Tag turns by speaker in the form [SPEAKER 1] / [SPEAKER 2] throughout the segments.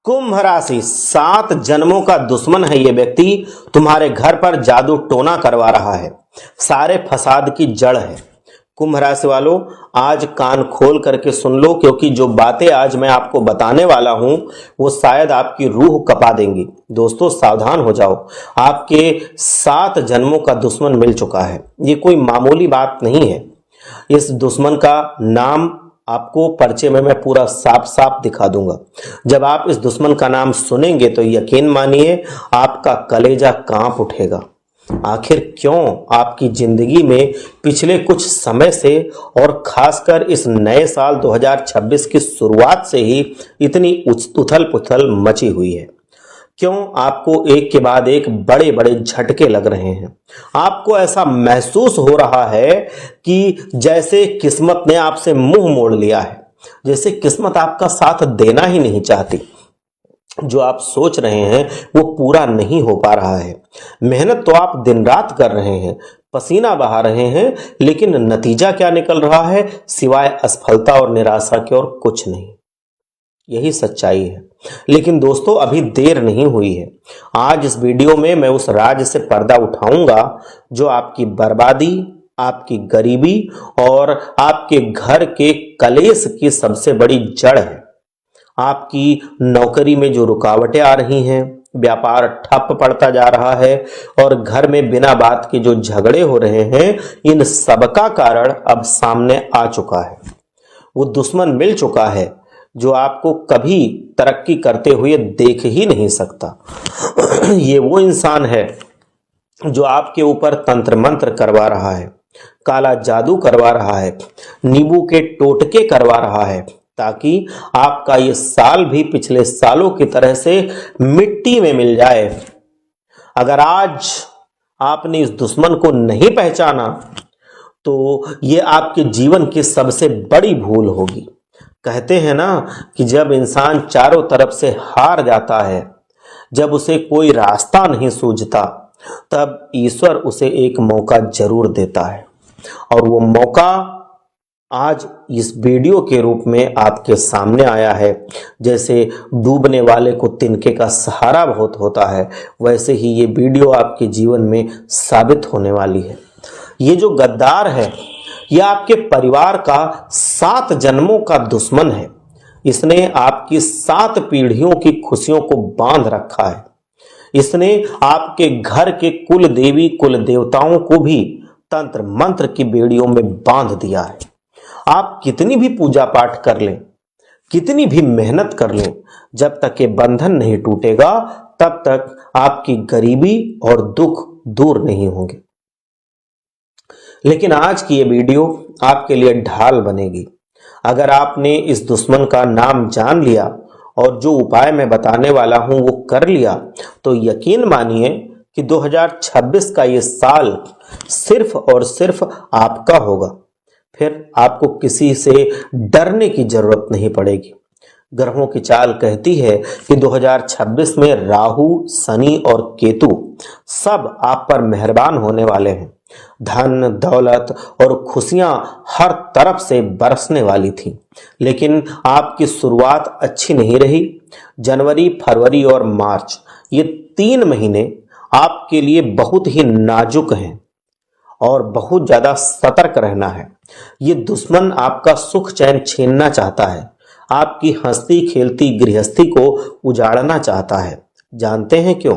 [SPEAKER 1] कुंभ राशि 7 जन्मों का दुश्मन है ये व्यक्ति। तुम्हारे घर पर जादू टोना करवा रहा है, सारे फसाद की जड़ है। कुंभ राशि वालों, आज कान खोल करके सुन लो, क्योंकि जो बातें आज मैं आपको बताने वाला हूं वो शायद आपकी रूह कपा देंगी। दोस्तों सावधान हो जाओ, आपके 7 जन्मों का दुश्मन मिल चुका है। ये कोई मामूली बात नहीं है। इस दुश्मन का नाम आपको पर्चे में मैं पूरा साफ साफ दिखा दूंगा। जब आप इस दुश्मन का नाम सुनेंगे तो यकीन मानिए आपका कलेजा कांप उठेगा। आखिर क्यों आपकी जिंदगी में पिछले कुछ समय से और खासकर इस नए साल 2026 की शुरुआत से ही इतनी उथल पुथल मची हुई है? क्यों आपको एक के बाद एक बड़े बड़े झटके लग रहे हैं? आपको ऐसा महसूस हो रहा है कि जैसे किस्मत ने आपसे मुंह मोड़ लिया है, जैसे किस्मत आपका साथ देना ही नहीं चाहती। जो आप सोच रहे हैं वो पूरा नहीं हो पा रहा है। मेहनत तो आप दिन रात कर रहे हैं, पसीना बहा रहे हैं, लेकिन नतीजा क्या निकल रहा है? सिवाय असफलता और निराशा के और कुछ नहीं। यही सच्चाई है। लेकिन दोस्तों अभी देर नहीं हुई है। आज इस वीडियो में मैं उस राज से पर्दा उठाऊंगा जो आपकी बर्बादी, आपकी गरीबी और आपके घर के कलेश की सबसे बड़ी जड़ है। आपकी नौकरी में जो रुकावटें आ रही हैं, व्यापार ठप पड़ता जा रहा है और घर में बिना बात के जो झगड़े हो रहे हैं, इन सबका कारण अब सामने आ चुका है। वो दुश्मन मिल चुका है जो आपको कभी तरक्की करते हुए देख ही नहीं सकता। ये वो इंसान है जो आपके ऊपर तंत्र मंत्र करवा रहा है, काला जादू करवा रहा है, नींबू के टोटके करवा रहा है, ताकि आपका ये साल भी पिछले सालों की तरह से मिट्टी में मिल जाए। अगर आज आपने इस दुश्मन को नहीं पहचाना तो ये आपके जीवन की सबसे बड़ी भूल होगी। कहते हैं ना कि जब इंसान चारों तरफ से हार जाता है, जब उसे कोई रास्ता नहीं सूझता, तब ईश्वर उसे एक मौका जरूर देता है। और वो मौका आज इस वीडियो के रूप में आपके सामने आया है। जैसे डूबने वाले को तिनके का सहारा बहुत होता है, वैसे ही ये वीडियो आपके जीवन में साबित होने वाली है। ये जो गद्दार है, यह आपके परिवार का 7 जन्मों का दुश्मन है। इसने आपकी 7 पीढ़ियों की खुशियों को बांध रखा है। इसने आपके घर के कुल देवी कुल देवताओं को भी तंत्र मंत्र की बेड़ियों में बांध दिया है। आप कितनी भी पूजा पाठ कर लें, कितनी भी मेहनत कर लें, जब तक ये बंधन नहीं टूटेगा तब तक आपकी गरीबी और दुख दूर नहीं होंगे। लेकिन आज की ये वीडियो आपके लिए ढाल बनेगी। अगर आपने इस दुश्मन का नाम जान लिया और जो उपाय मैं बताने वाला हूं वो कर लिया, तो यकीन मानिए कि 2026 का ये साल सिर्फ और सिर्फ आपका होगा। फिर आपको किसी से डरने की जरूरत नहीं पड़ेगी। ग्रहों की चाल कहती है कि 2026 में राहु, शनि और केतु सब आप पर मेहरबान होने वाले हैं। धन, दौलत और खुशियां हर तरफ से बरसने वाली थी, लेकिन आपकी शुरुआत अच्छी नहीं रही। जनवरी, फरवरी और मार्च, ये 3 महीने आपके लिए बहुत ही नाजुक हैं और बहुत ज्यादा सतर्क रहना है। ये दुश्मन आपका सुख चैन छीनना चाहता है, आपकी हंसती खेलती गृहस्थी को उजाड़ना चाहता है। जानते हैं क्यों?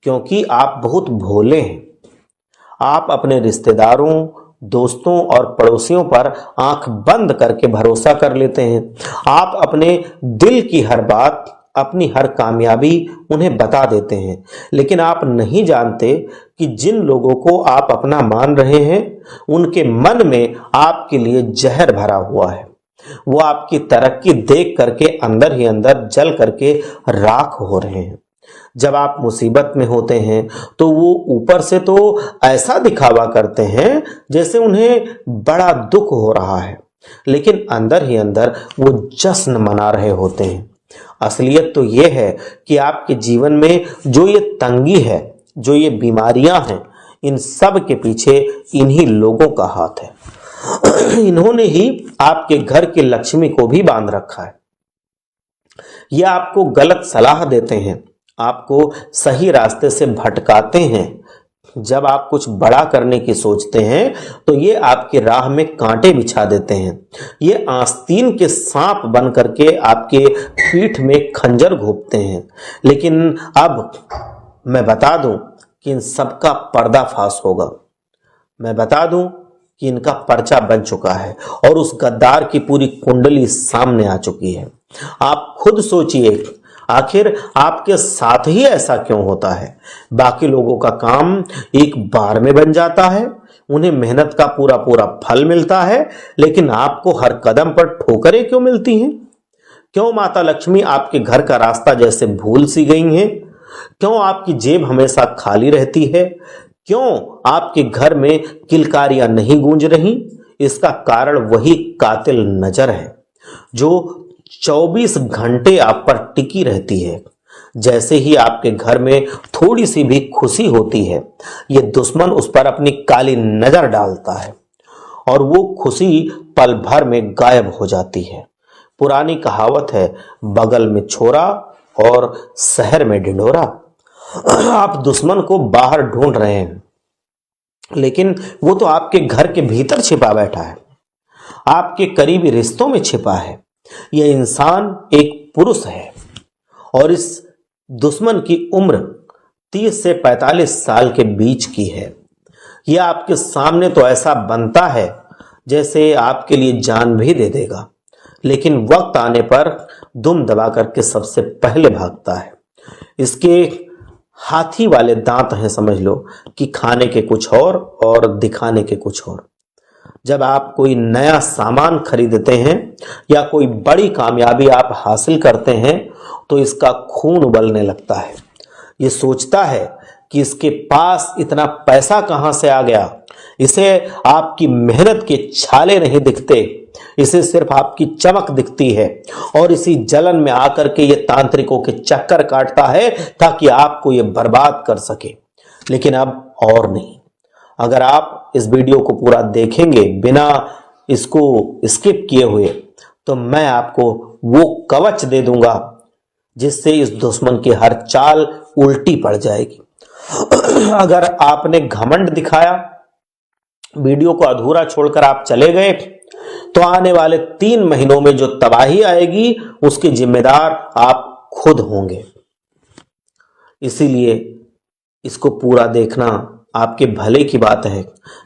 [SPEAKER 1] क्योंकि आप बहुत भोले हैं। आप अपने रिश्तेदारों, दोस्तों और पड़ोसियों पर आंख बंद करके भरोसा कर लेते हैं। आप अपने दिल की हर बात, अपनी हर कामयाबी उन्हें बता देते हैं। लेकिन आप नहीं जानते कि जिन लोगों को आप अपना मान रहे हैं, उनके मन में आपके लिए जहर भरा हुआ है। वो आपकी तरक्की देख करके अंदर ही अंदर जल करके राख हो रहे हैं। जब आप मुसीबत में होते हैं तो वो ऊपर से तो ऐसा दिखावा करते हैं जैसे उन्हें बड़ा दुख हो रहा है, लेकिन अंदर ही अंदर वो जश्न मना रहे होते हैं। असलियत तो ये है कि आपके जीवन में जो ये तंगी है, जो ये बीमारियां हैं, इन सब के पीछे इन्हीं लोगों का हाथ है। इन्होंने ही आपके घर की लक्ष्मी को भी बांध रखा है। ये आपको गलत सलाह देते हैं, आपको सही रास्ते से भटकाते हैं। जब आप कुछ बड़ा करने की सोचते हैं तो ये आपके राह में कांटे बिछा देते हैं। ये आस्तीन के सांप बन करके आपके पीठ में खंजर घोंपते हैं। लेकिन अब मैं बता दूं कि इन सबका पर्दाफाश होगा। मैं बता दूं कि इनका पर्चा बन चुका है और उस गद्दार की पूरी कुंडली सामने आ चुकी है। आप खुद सोचिए, आखिर आपके साथ ही ऐसा क्यों होता है? बाकी लोगों का काम एक बार में बन जाता है, उन्हें मेहनत का पूरा पूरा फल मिलता है, लेकिन आपको हर कदम पर ठोकरें क्यों मिलती हैं? क्यों माता लक्ष्मी आपके घर का रास्ता जैसे भूल सी गई हैं? क्यों आपकी जेब हमेशा खाली रहती है? क्यों आपके घर में किलकारियां नहीं गूंज रही? इसका कारण वही कातिल नजर है जो 24 घंटे आप पर टिकी रहती है। जैसे ही आपके घर में थोड़ी सी भी खुशी होती है, ये दुश्मन उस पर अपनी काली नजर डालता है और वो खुशी पल भर में गायब हो जाती है। पुरानी कहावत है, बगल में छोरा और शहर में ढिंढोरा। आप दुश्मन को बाहर ढूंढ रहे हैं, लेकिन वो तो आपके घर के भीतर छिपा बैठा है, आपके करीबी रिश्तों में छिपा है। यह इंसान एक पुरुष है और इस दुश्मन की उम्र 30 से 45 साल के बीच की है। यह आपके सामने तो ऐसा बनता है जैसे आपके लिए जान भी दे देगा, लेकिन वक्त आने पर दुम दबा करके सबसे पहले भागता है। इसके हाथी वाले दांत हैं, समझ लो, कि खाने के कुछ और दिखाने के कुछ और। जब आप कोई नया सामान खरीदते हैं या कोई बड़ी कामयाबी आप हासिल करते हैं तो इसका खून उबलने लगता है। ये सोचता है कि इसके पास इतना पैसा कहां से आ गया। इसे आपकी मेहनत के छाले नहीं दिखते, इसे सिर्फ आपकी चमक दिखती है और इसी जलन में आकर के ये तांत्रिकों के चक्कर काटता है ताकि आपको ये बर्बाद कर सके। लेकिन अब और नहीं। अगर आप इस वीडियो को पूरा देखेंगे बिना इसको स्किप किए हुए, तो मैं आपको वो कवच दे दूंगा जिससे इस दुश्मन की हर चाल उल्टी पड़ जाएगी। अगर आपने घमंड दिखाया, वीडियो को अधूरा छोड़कर आप चले गए, तो आने वाले 3 महीनों में जो तबाही आएगी उसके जिम्मेदार आप खुद होंगे। इसीलिए इसको पूरा देखना आपके भले की बात है,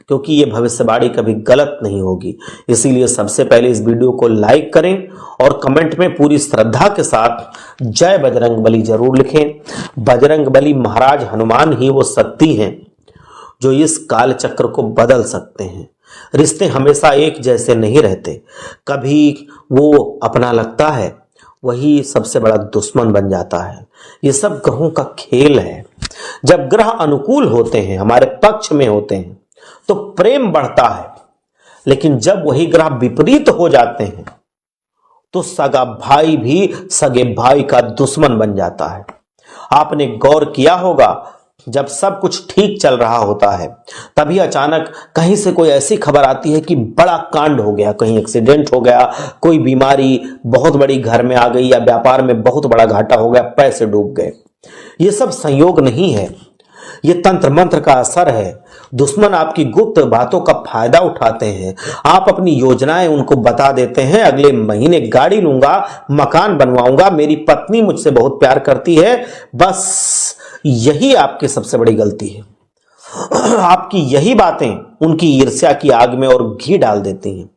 [SPEAKER 1] क्योंकि ये भविष्यवाणी कभी गलत नहीं होगी। इसीलिए सबसे पहले इस वीडियो को लाइक करें और कमेंट में पूरी श्रद्धा के साथ जय बजरंगबली जरूर लिखें। बजरंगबली महाराज हनुमान ही वो शक्ति हैं जो इस काल चक्र को बदल सकते हैं। रिश्ते हमेशा एक जैसे नहीं रहते, कभी वो अपना लगता है, वही सबसे बड़ा दुश्मन बन जाता है। ये सब ग्रहों का खेल है। जब ग्रह अनुकूल होते हैं, हमारे पक्ष में होते हैं, तो प्रेम बढ़ता है, लेकिन जब वही ग्रह विपरीत हो जाते हैं तो सगा भाई भी सगे भाई का दुश्मन बन जाता है। आपने गौर किया होगा, जब सब कुछ ठीक चल रहा होता है तभी अचानक कहीं से कोई ऐसी खबर आती है कि बड़ा कांड हो गया, कहीं एक्सीडेंट हो गया, कोई बीमारी बहुत बड़ी घर में आ गई, या व्यापार में बहुत बड़ा घाटा हो गया, पैसे डूब गए। ये सब संयोग नहीं है, ये तंत्र मंत्र का असर है। दुश्मन आपकी गुप्त बातों का फायदा उठाते हैं। आप अपनी योजनाएं उनको बता देते हैं, अगले महीने गाड़ी लूंगा, मकान बनवाऊंगा, मेरी पत्नी मुझसे बहुत प्यार करती है। बस यही आपकी सबसे बड़ी गलती है। आपकी यही बातें उनकी ईर्ष्या की आग में और घी डाल देती हैं।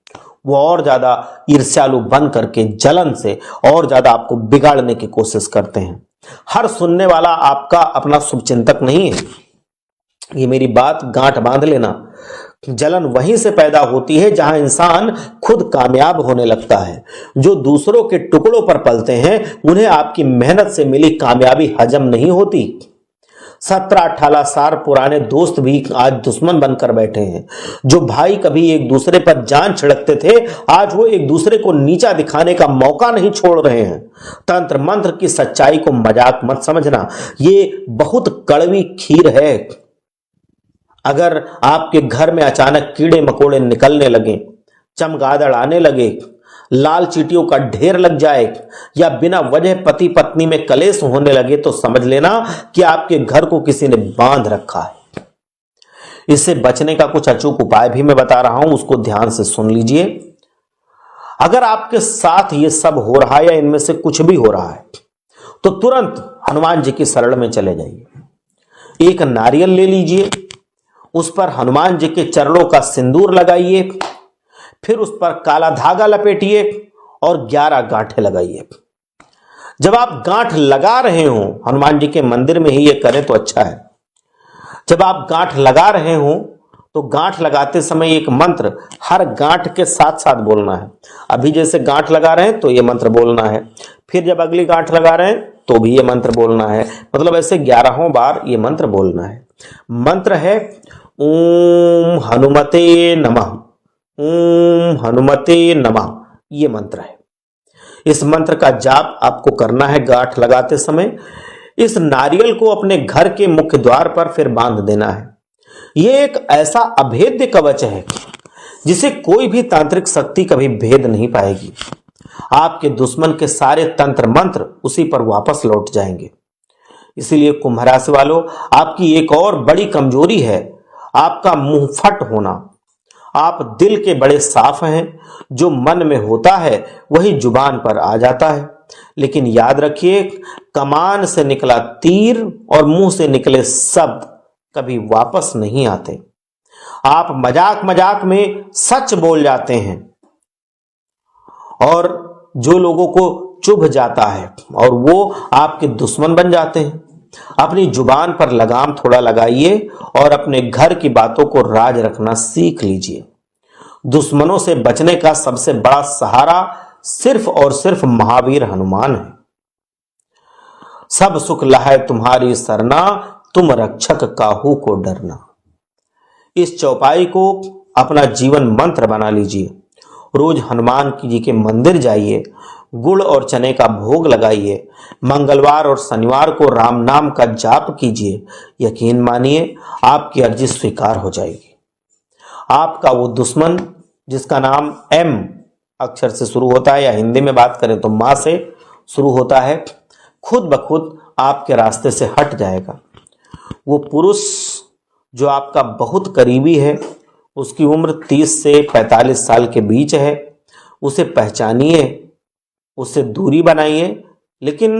[SPEAKER 1] वो और ज्यादा ईर्ष्यालु बन करके जलन से और ज्यादा आपको बिगाड़ने की कोशिश करते हैं। हर सुनने वाला आपका अपना शुभचिंतक नहीं है, ये मेरी बात गांठ बांध लेना। जलन वहीं से पैदा होती है जहां इंसान खुद कामयाब होने लगता है। जो दूसरों के टुकड़ों पर पलते हैं, उन्हें आपकी मेहनत से मिली कामयाबी हजम नहीं होती। 17-18 साल पुराने दोस्त भी आज दुश्मन बनकर बैठे हैं। जो भाई कभी एक दूसरे पर जान छिड़कते थे, आज वो एक दूसरे को नीचा दिखाने का मौका नहीं छोड़ रहे हैं। तंत्र मंत्र की सच्चाई को मजाक मत समझना, ये बहुत कड़वी खीर है। अगर आपके घर में अचानक कीड़े मकोड़े निकलने लगे, चमगादड़ आने लगे, लाल चींटियों का ढेर लग जाए या बिना वजह पति पत्नी में कलेश होने लगे तो समझ लेना कि आपके घर को किसी ने बांध रखा है। इससे बचने का कुछ अचूक उपाय भी मैं बता रहा हूं, उसको ध्यान से सुन लीजिए। अगर आपके साथ ये सब हो रहा है या इनमें से कुछ भी हो रहा है तो तुरंत हनुमान जी की शरण में चले जाइए। एक नारियल ले लीजिए, उस पर हनुमान जी के चरणों का सिंदूर लगाइए, फिर उस पर काला धागा लपेटिए और 11 गांठें लगाइए। जब आप गांठ लगा रहे हो, हनुमान जी के मंदिर में ही ये करें तो अच्छा है। जब आप गांठ लगा रहे हो तो गांठ लगाते समय एक मंत्र हर गांठ के साथ साथ बोलना है। अभी जैसे गांठ लगा रहे हैं तो ये मंत्र बोलना है, फिर जब अगली गांठ लगा रहे हैं तो भी ये मंत्र बोलना है, मतलब ऐसे 11 बार ये मंत्र बोलना है। मंत्र है ओम हनुमते नमः, ओम हनुमते नमः, ये मंत्र है। इस मंत्र का जाप आपको करना है गांठ लगाते समय। इस नारियल को अपने घर के मुख्य द्वार पर फिर बांध देना है। यह एक ऐसा अभेद्य कवच है जिसे कोई भी तांत्रिक शक्ति कभी भेद नहीं पाएगी। आपके दुश्मन के सारे तंत्र मंत्र उसी पर वापस लौट जाएंगे। इसीलिए कुंभ राशि वालों, आपकी एक और बड़ी कमजोरी है आपका मुंह फट होना। आप दिल के बड़े साफ हैं, जो मन में होता है वही जुबान पर आ जाता है। लेकिन याद रखिए, कमान से निकला तीर और मुंह से निकले शब्द कभी वापस नहीं आते। आप मजाक मजाक में सच बोल जाते हैं और जो लोगों को चुभ जाता है और वो आपके दुश्मन बन जाते हैं। अपनी जुबान पर लगाम थोड़ा लगाइए और अपने घर की बातों को राज रखना सीख लीजिए। दुश्मनों से बचने का सबसे बड़ा सहारा सिर्फ और सिर्फ महावीर हनुमान है। सब सुख लहै तुम्हारी सरना, तुम रक्षक काहू को डरना। इस चौपाई को अपना जीवन मंत्र बना लीजिए। रोज हनुमान जी के मंदिर जाइए, गुड़ और चने का भोग लगाइए, मंगलवार और शनिवार को राम नाम का जाप कीजिए। यकीन मानिए आपकी अर्जी स्वीकार हो जाएगी। आपका वो दुश्मन जिसका नाम एम अक्षर से शुरू होता है या हिंदी में बात करें तो मां से शुरू होता है, खुद ब खुद आपके रास्ते से हट जाएगा। वो पुरुष जो आपका बहुत करीबी है, उसकी उम्र 30 से 45 साल के बीच है, उसे पहचानिए, उससे दूरी बनाइए, लेकिन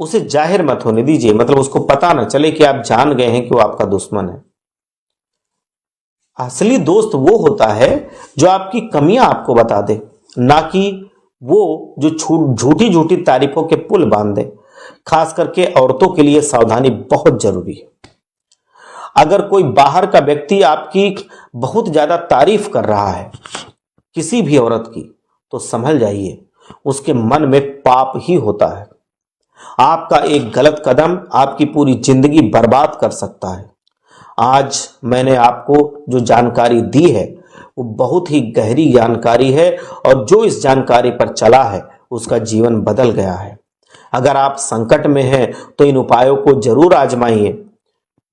[SPEAKER 1] उसे जाहिर मत होने दीजिए, मतलब उसको पता ना चले कि आप जान गए हैं कि वो आपका दुश्मन है। असली दोस्त वो होता है जो आपकी कमियां आपको बता दे, ना कि वो जो झूठी झूठी तारीफों के पुल बांध दे। खास करके औरतों के लिए सावधानी बहुत जरूरी है। अगर कोई बाहर का व्यक्ति आपकी बहुत ज्यादा तारीफ कर रहा है किसी भी औरत की, तो संभल जाइए, उसके मन में पाप ही होता है। आपका एक गलत कदम आपकी पूरी जिंदगी बर्बाद कर सकता है। आज मैंने आपको जो जानकारी दी है वो बहुत ही गहरी जानकारी है और जो इस जानकारी पर चला है उसका जीवन बदल गया है। अगर आप संकट में हैं तो इन उपायों को जरूर आजमाइए।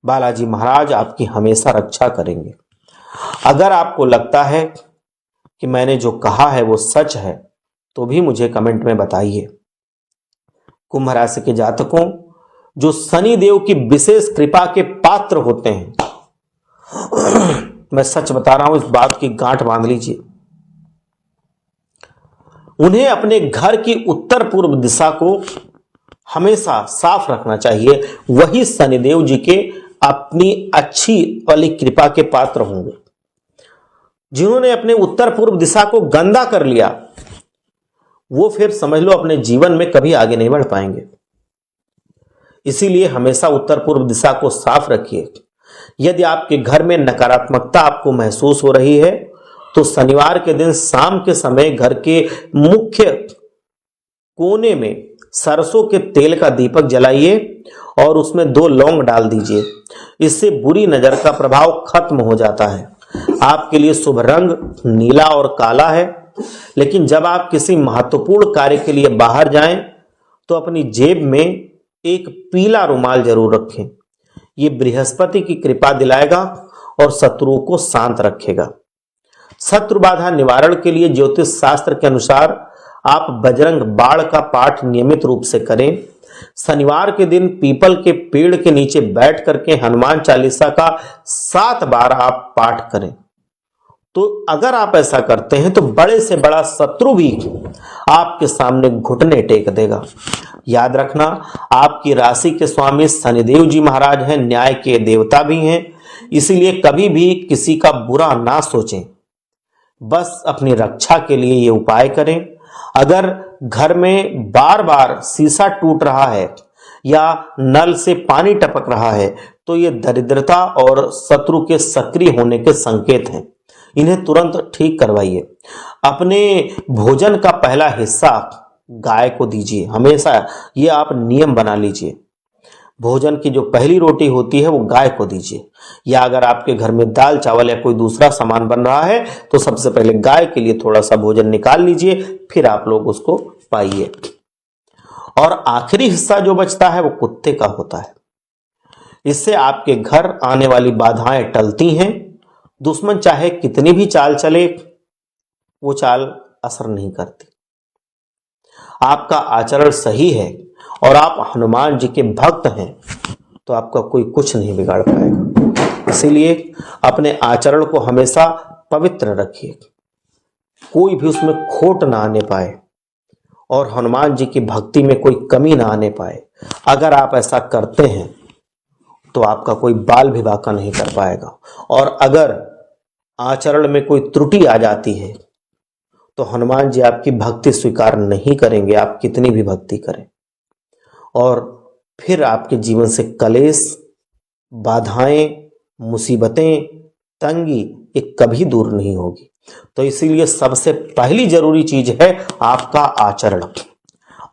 [SPEAKER 1] बालाजी महाराज आपकी हमेशा रक्षा करेंगे। अगर आपको लगता है कि मैंने जो कहा है वो सच है तो भी मुझे कमेंट में बताइए। कुंभ राशि के जातकों जो शनि देव की विशेष कृपा के पात्र होते हैं, मैं सच बता रहा हूं, इस बात की गांठ बांध लीजिए। उन्हें अपने घर की उत्तर पूर्व दिशा को हमेशा साफ रखना चाहिए। वही शनिदेव जी के अपनी अच्छी वाली कृपा के पात्र होंगे। जिन्होंने अपने उत्तर पूर्व दिशा को गंदा कर लिया वो फिर समझ लो अपने जीवन में कभी आगे नहीं बढ़ पाएंगे। इसीलिए हमेशा उत्तर पूर्व दिशा को साफ रखिए। यदि आपके घर में नकारात्मकता आपको महसूस हो रही है तो शनिवार के दिन शाम के समय घर के मुख्य कोने में सरसों के तेल का दीपक जलाइए और उसमें 2 लौंग डाल दीजिए। इससे बुरी नजर का प्रभाव खत्म हो जाता है। आपके लिए शुभ रंग नीला और काला है। लेकिन जब आप किसी महत्वपूर्ण कार्य के लिए बाहर जाएं तो अपनी जेब में एक पीला रुमाल जरूर रखें। ये बृहस्पति की कृपा दिलाएगा और शत्रुओं को शांत रखेगा। शत्रु बाधा निवारण के लिए ज्योतिष शास्त्र के अनुसार आप बजरंग बाण का पाठ नियमित रूप से करें। शनिवार के दिन पीपल के पेड़ के नीचे बैठ करके हनुमान चालीसा का 7 बार आप पाठ करें। तो अगर आप ऐसा करते हैं तो बड़े से बड़ा शत्रु भी आपके सामने घुटने टेक देगा। याद रखना, आपकी राशि के स्वामी शनिदेव जी महाराज हैं, न्याय के देवता भी हैं, इसीलिए कभी भी किसी का बुरा ना सोचें, बस अपनी रक्षा के लिए ये उपाय करें। अगर घर में बार बार शीशा टूट रहा है या नल से पानी टपक रहा है तो ये दरिद्रता और शत्रु के सक्रिय होने के संकेत हैं। इन्हें तुरंत ठीक करवाइए। अपने भोजन का पहला हिस्सा गाय को दीजिए, हमेशा ये आप नियम बना लीजिए। भोजन की जो पहली रोटी होती है वो गाय को दीजिए, या अगर आपके घर में दाल चावल या कोई दूसरा सामान बन रहा है तो सबसे पहले गाय के लिए थोड़ा सा भोजन निकाल लीजिए, फिर आप लोग उसको पाइए। और आखिरी हिस्सा जो बचता है वो कुत्ते का होता है। इससे आपके घर आने वाली बाधाएं टलती हैं। दुश्मन चाहे कितनी भी चाल चले, वो चाल असर नहीं करती। आपका आचरण सही है और आप हनुमान जी के भक्त हैं तो आपका कोई कुछ नहीं बिगाड़ पाएगा। इसीलिए अपने आचरण को हमेशा पवित्र रखिए, कोई भी उसमें खोट ना आने पाए और हनुमान जी की भक्ति में कोई कमी ना आने पाए। अगर आप ऐसा करते हैं तो आपका कोई बाल भी बांका नहीं कर पाएगा। और अगर आचरण में कोई त्रुटि आ जाती है तो हनुमान जी आपकी भक्ति स्वीकार नहीं करेंगे, आप कितनी भी भक्ति करें। और फिर आपके जीवन से कलेश, बाधाएं, मुसीबतें, तंगी ये कभी दूर नहीं होगी। तो इसीलिए सबसे पहली जरूरी चीज है आपका आचरण।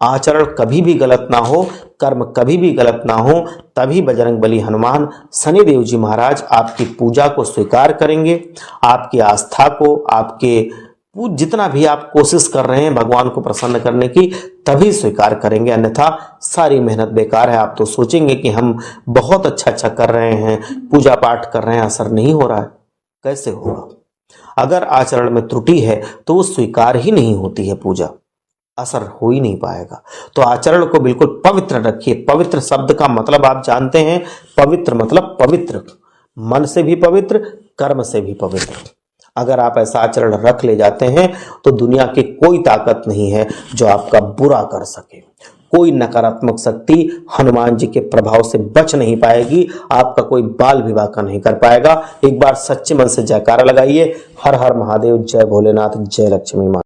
[SPEAKER 1] आचरण कभी भी गलत ना हो, कर्म कभी भी गलत ना हो, तभी बजरंगबली हनुमान शनिदेव जी महाराज आपकी पूजा को स्वीकार करेंगे, आपकी आस्था को, आपके जितना भी आप कोशिश कर रहे हैं भगवान को प्रसन्न करने की, तभी स्वीकार करेंगे, अन्यथा सारी मेहनत बेकार है। आप तो सोचेंगे कि हम बहुत अच्छा कर रहे हैं, पूजा पाठ कर रहे हैं, असर नहीं हो रहा है। कैसे होगा? अगर आचरण में त्रुटि है तो वो स्वीकार ही नहीं होती है, पूजा असर हो ही नहीं पाएगा। तो आचरण को बिल्कुल पवित्र रखिए। पवित्र शब्द का मतलब आप जानते हैं, पवित्र मतलब पवित्र, मन से भी पवित्र, कर्म से भी पवित्र। अगर आप ऐसा आचरण रख ले जाते हैं तो दुनिया की कोई ताकत नहीं है जो आपका बुरा कर सके। कोई नकारात्मक शक्ति हनुमान जी के प्रभाव से बच नहीं पाएगी, आपका कोई बाल भी बांका नहीं कर पाएगा। एक बार सच्चे मन से जयकारा लगाइए। हर हर महादेव, जय भोलेनाथ, जय लक्ष्मी माँ।